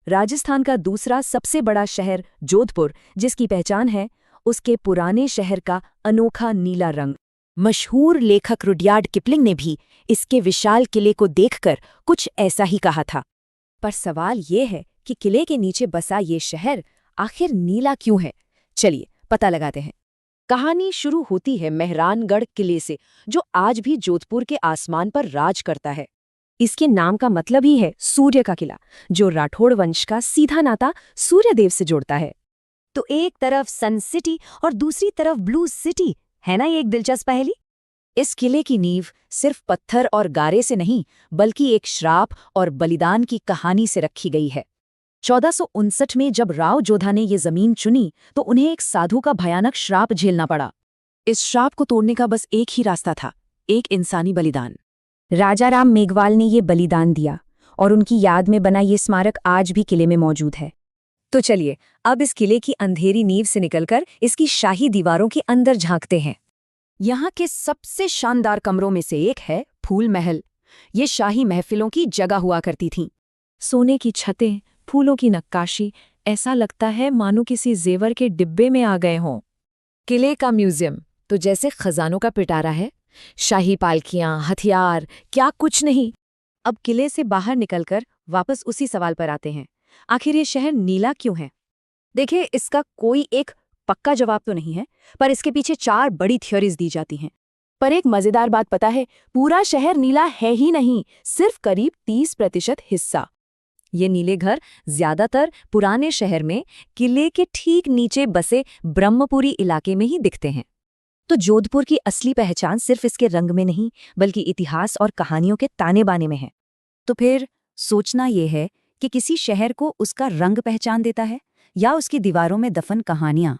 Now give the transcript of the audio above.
राजस्थान का दूसरा सबसे बड़ा शहर जोधपुर, जिसकी पहचान है उसके पुराने शहर का अनोखा नीला रंग। मशहूर लेखक रुडयार्ड किपलिंग ने भी इसके विशाल किले को देखकर कुछ ऐसा ही कहा था। पर सवाल ये है कि किले के नीचे बसा ये शहर आखिर नीला क्यों है? चलिए पता लगाते हैं। कहानी शुरू होती है मेहरानगढ़ किले से, जो आज भी जोधपुर के आसमान पर राज करता है। इसके नाम का मतलब ही है सूर्य का किला, जो राठौड़ वंश का सीधा नाता सूर्यदेव से जोड़ता है। तो एक तरफ सन सिटी और दूसरी तरफ ब्लू सिटी, है ना ये एक दिलचस्प पहेली? इस किले की नींव सिर्फ पत्थर और गारे से नहीं, बल्कि एक श्राप और बलिदान की कहानी से रखी गई है। 1459 में जब राव जोधा ने ये जमीन चुनी, तो उन्हें एक साधु का भयानक श्राप झेलना पड़ा। इस श्राप को तोड़ने का बस एक ही रास्ता था, एक इंसानी बलिदान। राजा राम मेघवाल ने ये बलिदान दिया और उनकी याद में बना ये स्मारक आज भी किले में मौजूद है। तो चलिए अब इस किले की अंधेरी नींव से निकलकर इसकी शाही दीवारों के अंदर झांकते हैं। यहाँ के सबसे शानदार कमरों में से एक है फूल महल। ये शाही महफिलों की जगह हुआ करती थीं। सोने की छतें, फूलों की नक्काशी, ऐसा लगता है मानो किसी जेवर के डिब्बे में आ गए हों। किले का म्यूजियम तो जैसे खजानों का पिटारा है। शाही पालकियां, हथियार, क्या कुछ नहीं। अब किले से बाहर निकलकर वापस उसी सवाल पर आते हैं, आखिर ये शहर नीला क्यों है? देखिए, इसका कोई एक पक्का जवाब तो नहीं है, पर इसके पीछे 4 बड़ी थ्योरीज दी जाती हैं। पर एक मजेदार बात पता है, पूरा शहर नीला है ही नहीं, सिर्फ करीब 30% हिस्सा। ये नीले घर ज्यादातर पुराने शहर में किले के ठीक नीचे बसे ब्रह्मपुरी इलाके में ही दिखते हैं। तो जोधपुर की असली पहचान सिर्फ इसके रंग में नहीं, बल्कि इतिहास और कहानियों के ताने बाने में है। तो फिर सोचना यह है कि किसी शहर को उसका रंग पहचान देता है या उसकी दीवारों में दफन कहानियां।